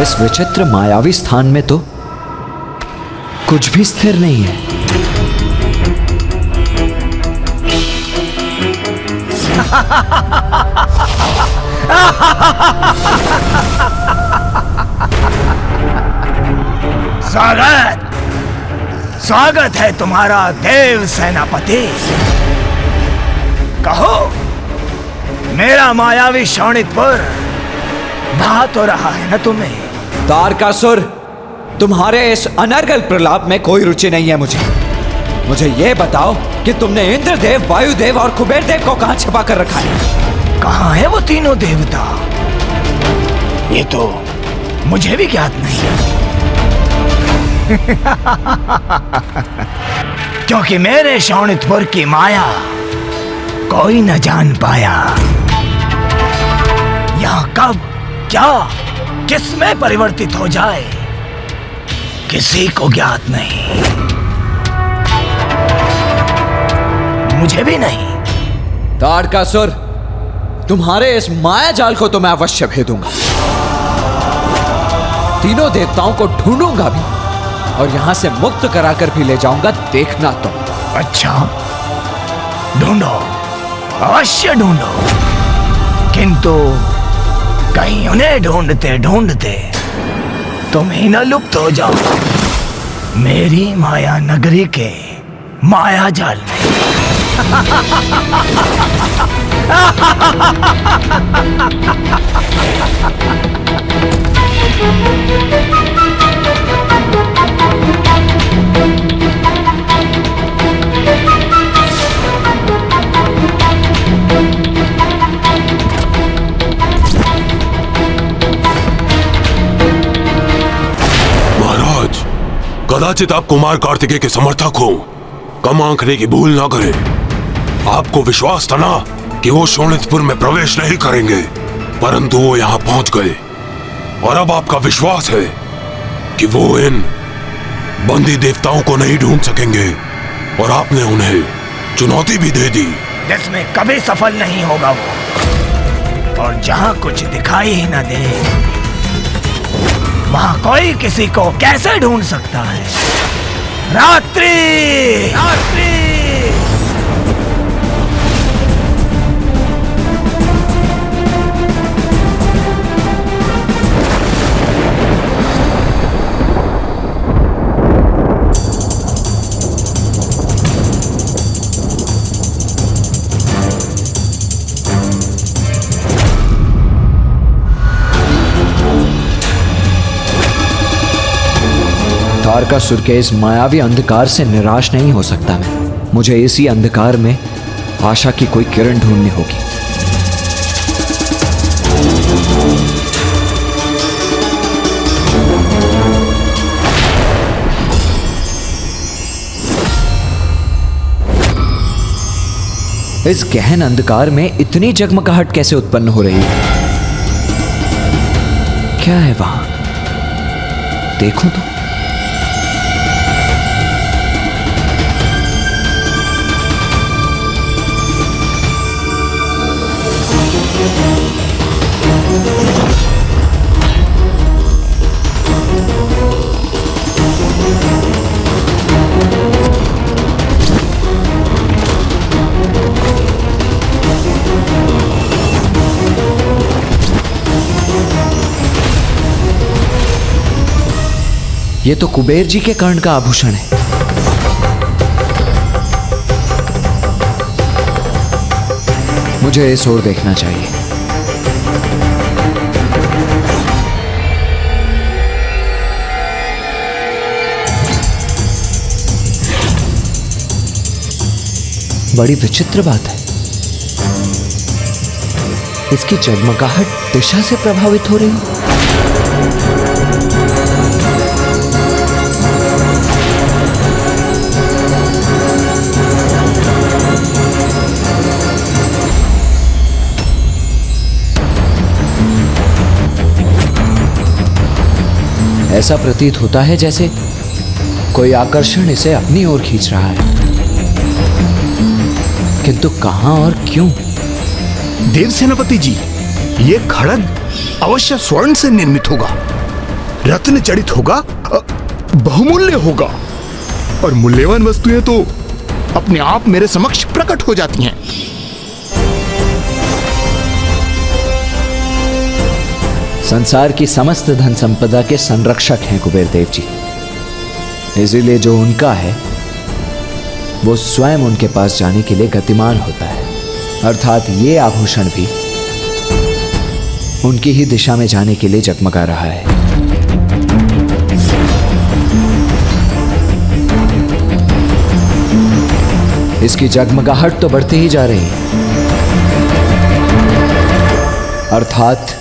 इस विचित्र मायावी स्थान में तो कुछ भी स्थिर नहीं है। स्वागत, स्वागत है तुम्हारा देव सेनापति। कहो, मेरा मायावी शोणितपुर भा तो रहा है न तुम्हें? तारकासुर, तुम्हारे इस अनर्गल प्रलाप में कोई रुचि नहीं है मुझे ये बताओ कि तुमने इंद्रदेव, वायुदेव और कुबेर देव को कहां छिपा कर रखा है? कहां है वो तीनों देवता? ये तो मुझे भी ज्ञात नहीं है। क्योंकि मेरे शोणितपुर की माया कोई न जान पाया। यहां कब, क्या, किसमें परिवर्तित हो जाए किसी को ज्ञात नहीं, मुझे भी नहीं। तारकासुर, तुम्हारे इस माया जाल को तो मैं अवश्य भेदूंगा। तीनों देवताओं को ढूंढूंगा भी और यहां से मुक्त कराकर भी ले जाऊंगा, देखना तुम। अच्छा, ढूंढो, अवश्य ढूंढो, किंतु कहीं उन्हें ढूंढते ढूंढते तुम ही न लुप्त हो जाओ मेरी माया नगरी के माया जाल में। महाराज, कदाचित आप कुमार कार्तिकेय के समर्थक हो, कम आंकने की भूल ना करें। आपको विश्वास था ना कि वो शोणितपुर में प्रवेश नहीं करेंगे, परंतु वो यहाँ पहुंच गए और अब आपका विश्वास है कि वो इन बंदी देवताओं को नहीं ढूंढ सकेंगे और आपने उन्हें चुनौती भी दे दी जिसमें कभी सफल नहीं होगा वो। और जहां कुछ दिखाई ही न दे वहां कोई किसी को कैसे ढूंढ सकता है? रात्रि रात्रि तारकासुर के इस मायावी अंधकार से निराश नहीं हो सकता मैं। मुझे इसी अंधकार में आशा की कोई किरण ढूंढनी होगी। इस गहन अंधकार में इतनी जगमगाहट कैसे उत्पन्न हो रही है? क्या है वहां? देखूं तो। ये तो कुबेर जी के कर्ण का आभूषण है। मुझे इस ओर देखना चाहिए। बड़ी विचित्र बात है। इसकी जगमगाहट दिशा से प्रभावित हो रही है। ऐसा प्रतीत होता है जैसे कोई आकर्षण इसे अपनी ओर खींच रहा है, किंतु कहां और क्यों? देव सेनापति जी, ये खड़ग अवश्य स्वर्ण से निर्मित होगा, रत्न जड़ित होगा, बहुमूल्य होगा। और मूल्यवान वस्तुएं तो अपने आप मेरे समक्ष प्रकट हो जाती हैं। संसार की समस्त धन संपदा के संरक्षक हैं कुबेर देव जी। इसीलिए जो उनका है वो स्वयं उनके पास जाने के लिए गतिमान होता है। अर्थात ये आभूषण भी उनकी ही दिशा में जाने के लिए जगमगा रहा है। इसकी जगमगाहट तो बढ़ती ही जा रही है। अर्थात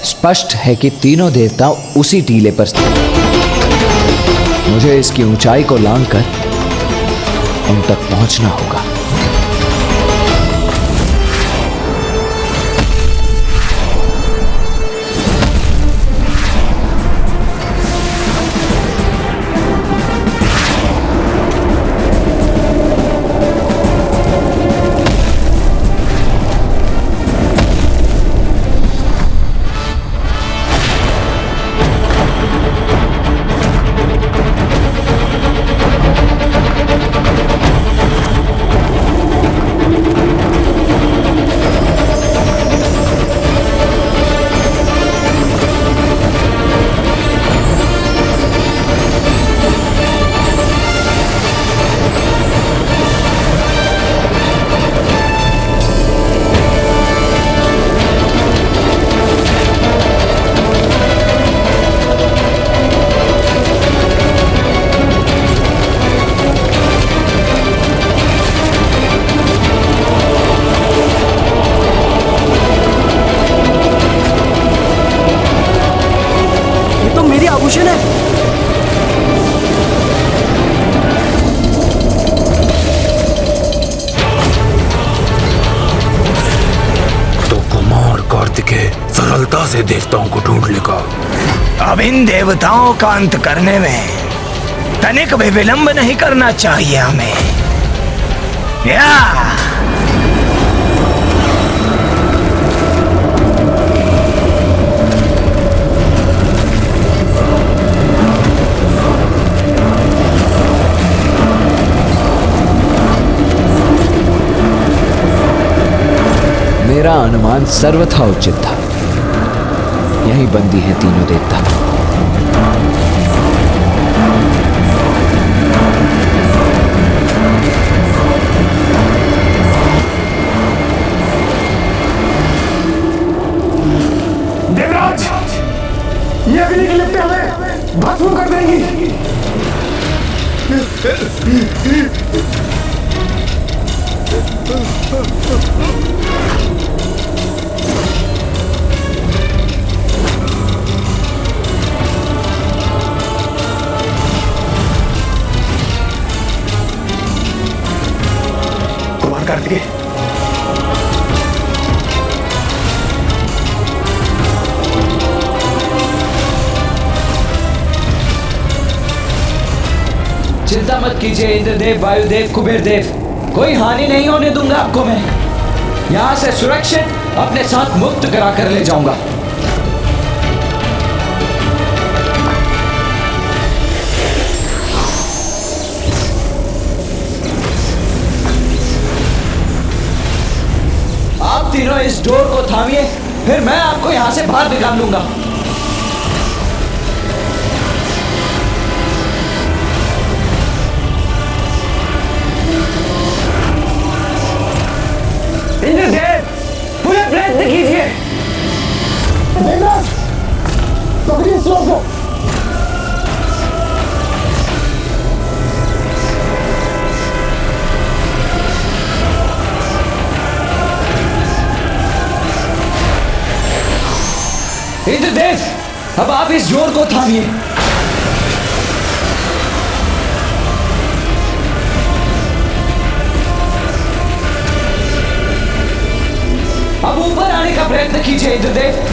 स्पष्ट है कि तीनों देवता उसी टीले पर स्थित हैं। मुझे इसकी ऊंचाई को लांघकर उन तक पहुंचना होगा। आभूषण है। तो कुमार कार्तिकेय सरलता से देवताओं को ढूंढ लेगा। अब इन देवताओं का अंत करने में तनिक भी विलंब नहीं करना चाहिए हमें। या मेरा अनुमान सर्वथा उचित था। यहीं बंदी है तीनों देवता। देवराज, ये अग्नि की लिपटें हमें भस्म कर देंगी। कुमार कार्तिकेय, चिंता मत कीजिए इंद्रदेव, वायुदेव, कुबेर देव, कोई हानि नहीं होने दूंगा आपको। मैं यहां से सुरक्षित अपने साथ मुक्त करा कर ले जाऊंगा। आप तीनों इस डोर को थामिए, फिर मैं आपको यहां से बाहर निकाल लूंगा। इंद्रदेव, पूरे प्रयत्न कीजिए। पकड़िए इस लोग को। इंद्रदेव, अब आप इस जोर को थामिए। अब ऊपर आने का प्रयत्न कीजिए इंद्रदेव।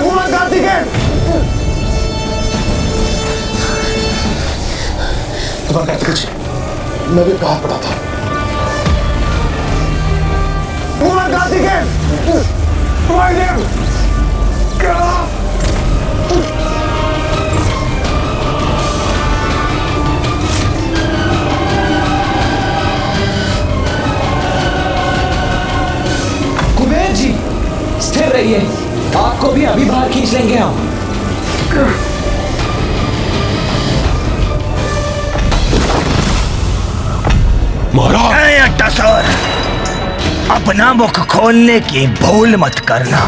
कुमार कार्तिकेय, कुमार कार्तिकेय जी, मैं भी कहा पड़ा था। कुमार कार्तिकेय, वायुदेव, क्या? कुबेर जी, स्थिर रहिए, आपको भी अभी बाहर खींच लेंगे हम। महाराज, अपना मुख खोलने की भूल मत करना,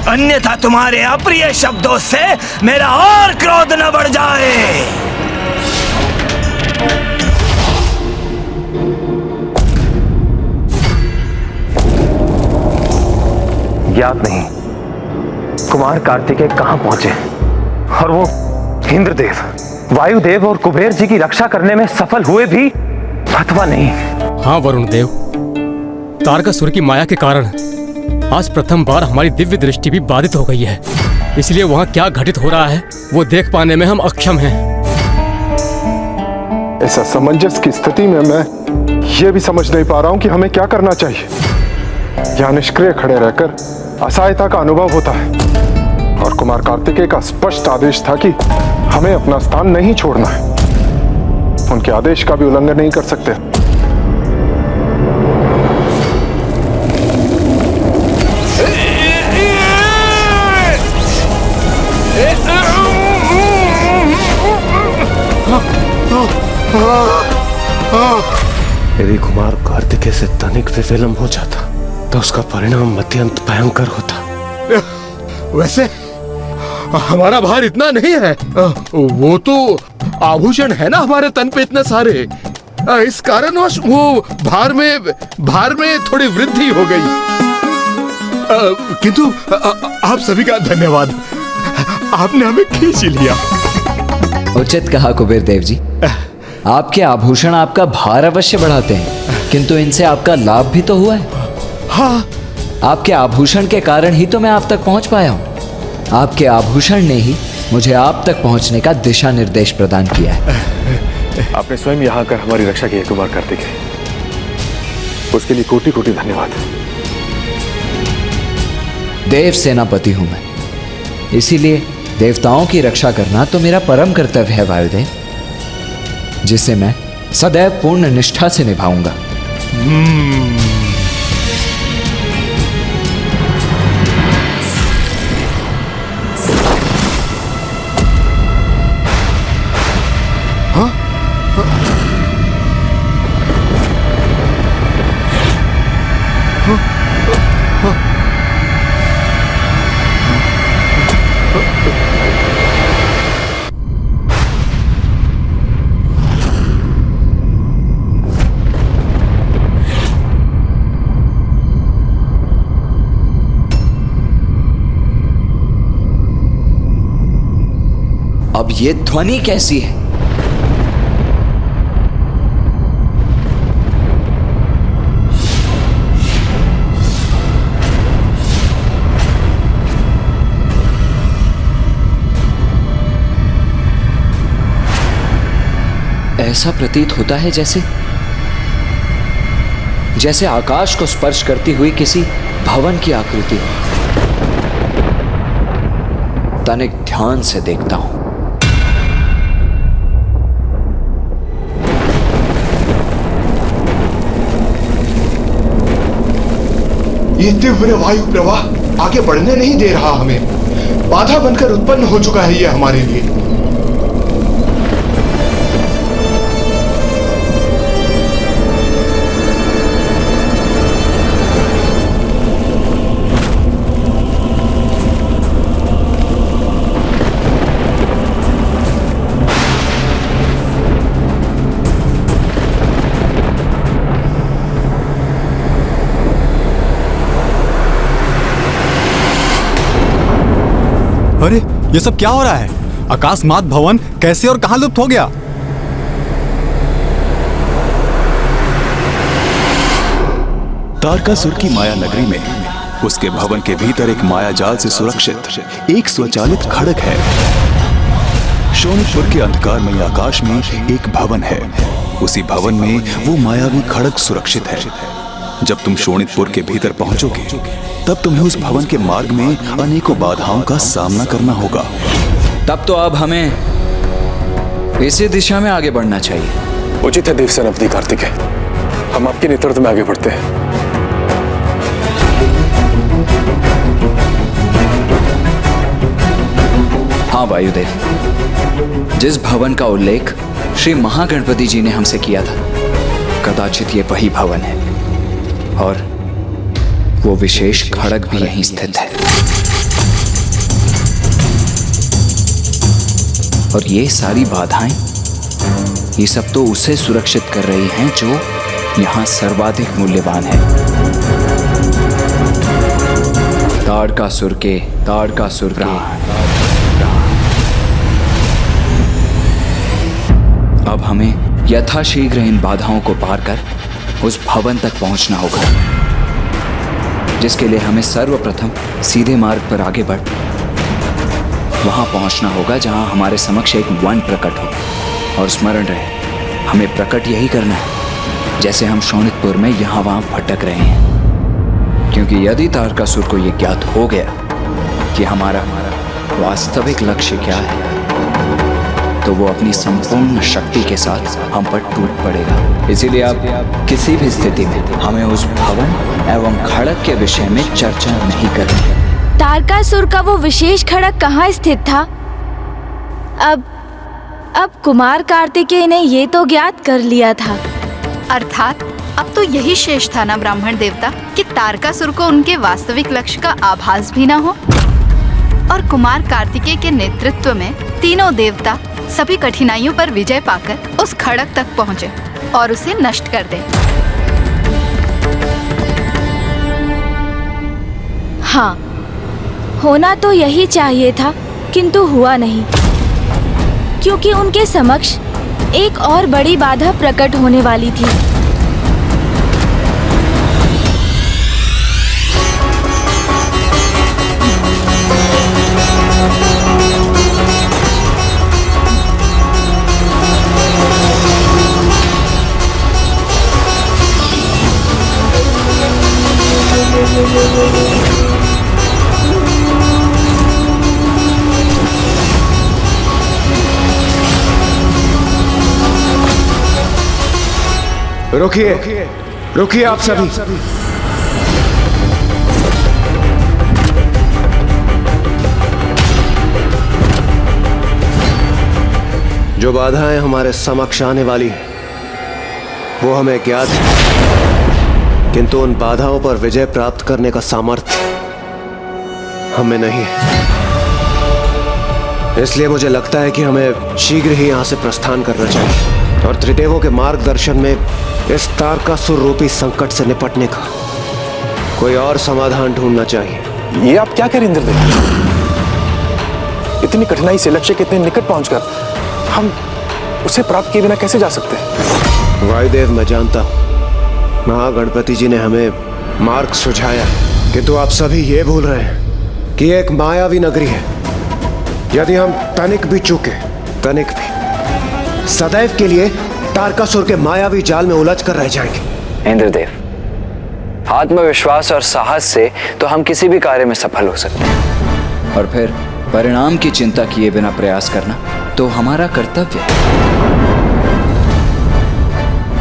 अन्यथा तुम्हारे अप्रिय शब्दों से मेरा और क्रोध न बढ़ जाए। ज्ञात नहीं कुमार कार्तिकेय कहां पहुंचे, और वो इंद्रदेव, वायुदेव और कुबेर जी की रक्षा करने में सफल हुए भी अथवा नहीं। हाँ वरुण देव, तारकासुर की माया के कारण आज प्रथम बार हमारी दिव्य दृष्टि भी बाधित हो गई है, इसलिए वहाँ क्या घटित हो रहा है वो देख पाने में हम अक्षम हैं। इस असमंजस की स्थिति में मैं ये भी समझ नहीं पा रहा हूं कि हमें क्या करना चाहिए। यहाँ निष्क्रिय खड़े रहकर असहायता का अनुभव होता है, और कुमार कार्तिकेय का स्पष्ट आदेश था कि हमें अपना स्थान नहीं छोड़ना है। उनके आदेश का भी उल्लंघन नहीं कर सकते। यदि कुमार कार्तिकेय से तनिक भी विलंब हो जाता तो उसका परिणाम अत्यंत भयंकर होता। वैसे हमारा भार इतना नहीं है, वो तो आभूषण है ना हमारे तन पे इतने सारे। इस कारणवश वो भार में थोड़ी वृद्धि हो गई। किंतु आप सभी का धन्यवाद, आपने हमें खींच लिया। उचित कहा कुबेर देव जी। आपके आभूषण आपका भार अवश्य बढ़ाते हैं, किंतु इनसे आपका लाभ भी तो हुआ है। हाँ, आपके आभूषण के कारण ही तो मैं आप तक पहुंच पाया हूं। आपके आभूषण ने ही मुझे आप तक पहुंचने का दिशा निर्देश प्रदान किया है। आपने स्वयं यहाँ आकर हमारी रक्षा की है कुमार कार्तिकेय, उसके लिए कोटि कोटि धन्यवाद। देव सेनापति हूं मैं, इसीलिए देवताओं की रक्षा करना तो मेरा परम कर्तव्य है वायुदेव, जिसे मैं सदैव पूर्ण निष्ठा से निभाऊंगा। अब ये ध्वनि कैसी है? ऐसा प्रतीत होता है जैसे आकाश को स्पर्श करती हुई किसी भवन की आकृति हो। तनिक ध्यान से देखता हूं। ये तीव्र वायु प्रवाह आगे बढ़ने नहीं दे रहा हमें, बाधा बनकर उत्पन्न हो चुका है ये हमारे लिए। अरे ये सब क्या हो रहा है? आकाशमात भवन कैसे और कहां लुप्त हो गया? तारकासुर की माया नगरी में उसके भवन के भीतर एक माया जाल से सुरक्षित एक स्वचालित खड़ग है। शोणितपुर के अंधकारमय आकाश में एक भवन है, उसी भवन में वो मायावी खड़ग सुरक्षित है। जब तुम शोणितपुर के भीतर पहुंचोगे तब तुम्हें उस भवन के मार्ग में अनेकों बाधाओं का सामना करना होगा। तब तो अब हमें इसी दिशा में आगे बढ़ना चाहिए। उचित है देव सेनापति कार्तिकेय, हम आपके नेतृत्व में आगे बढ़ते हैं। हाँ वायुदेव, जिस भवन का उल्लेख श्री महागणपति जी ने हमसे किया था, कदाचित ये वही भवन है और वो विशेष खड़ग भी यहीं स्थित है। और ये सारी बाधाएं, ये सब तो उसे सुरक्षित कर रही हैं जो यहां सर्वाधिक मूल्यवान है। ताड़कासुर के अब हमें यथाशीघ्र इन बाधाओं को पार कर उस भवन तक पहुंचना होगा, जिसके लिए हमें सर्वप्रथम सीधे मार्ग पर आगे बढ़ वहां पहुंचना होगा जहां हमारे समक्ष एक वन प्रकट हो। और स्मरण रहे, हमें प्रकट यही करना है जैसे हम शोणितपुर में यहाँ वहां भटक रहे हैं। क्योंकि यदि तारकासुर को यह ज्ञात हो गया कि हमारा वास्तविक लक्ष्य क्या है, तो वो अपनी संपूर्ण शक्ति के साथ हम पर टूट पड़ेगा। इसीलिए आप किसी भी स्थिति में हमें उस भवन एवं खड़ग के विषय में चर्चा नहीं करेंगे। तारकासुर का वो विशेष खड़ग कहाँ स्थित था? अब कुमार कार्तिकेय ने ये तो ज्ञात कर लिया था। अर्थात अब तो यही शेष था ना ब्राह्मण देवता, कि तारकासुर को उनके वास्तविक लक्ष्य का आभास भी न हो और कुमार कार्तिकेय के नेतृत्व में तीनों देवता सभी कठिनाइयों पर विजय पाकर उस खड़ग तक पहुँचे। और उसे नष्ट कर दें। हाँ, होना तो यही चाहिए था, किंतु हुआ नहीं, क्योंकि उनके समक्ष एक और बड़ी बाधा प्रकट होने वाली थी। रुकिए, रुकिए आप सभी। जो बाधाएं हमारे समक्ष आने वाली हैं, वो हमें ज्ञात है, किंतु उन बाधाओं पर विजय प्राप्त करने का सामर्थ्य हमें नहीं है। इसलिए मुझे लगता है कि हमें शीघ्र ही यहां से प्रस्थान करना चाहिए और त्रिदेवों के मार्गदर्शन में इस तारकासुर रूपी संकट से निपटने का कोई और समाधान ढूंढना चाहिए। ये आप क्या करें इंद्रदेव? इतनी कठिनाई से लक्ष्य के इतने निकट पहुंचकर हम उसे प्राप्त किए बिना कैसे जा सकते हैं? वायुदेव, मैं जानता हूं महागणपति जी ने हमें मार्ग सुझाया, किंतु आप सभी ये भूल रहे हैं कि एक मायावी नगरी है। यदि हम तनिक भी चूके, तनिक भी, सदैव के लिए तारकासुर के मायावी जाल में उलझ कर रह जाएंगे। इंद्रदेव, आत्मविश्वास और साहस से तो हम किसी भी कार्य में सफल हो सकते हैं, और फिर परिणाम की चिंता किए बिना प्रयास करना तो हमारा कर्तव्य है।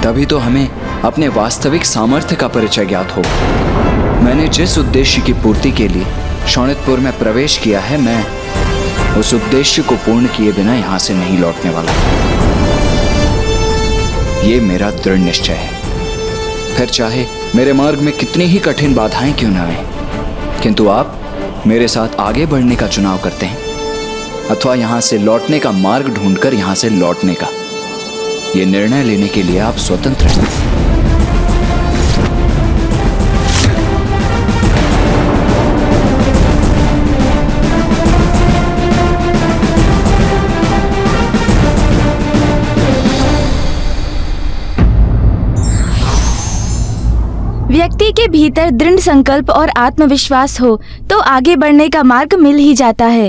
तभी तो हमें अपने वास्तविक सामर्थ्य का परिचय ज्ञात होगा। मैंने जिस उद्देश्य की पूर्ति के लिए शोणितपुर में प्रवेश किया है, मैं उस उद्देश्य को पूर्ण किए बिना यहां से नहीं लौटने वाला। ये मेरा दृढ़ निश्चय है। फिर चाहे मेरे मार्ग में कितनी ही कठिन बाधाएं क्यों न आए, किंतु आप मेरे साथ आगे बढ़ने का चुनाव करते हैं अथवा यहां से लौटने का मार्ग ढूंढकर यहां से लौटने का, ये निर्णय लेने के लिए आप स्वतंत्र हैं। व्यक्ति के भीतर दृढ़ संकल्प और आत्मविश्वास हो तो आगे बढ़ने का मार्ग मिल ही जाता है।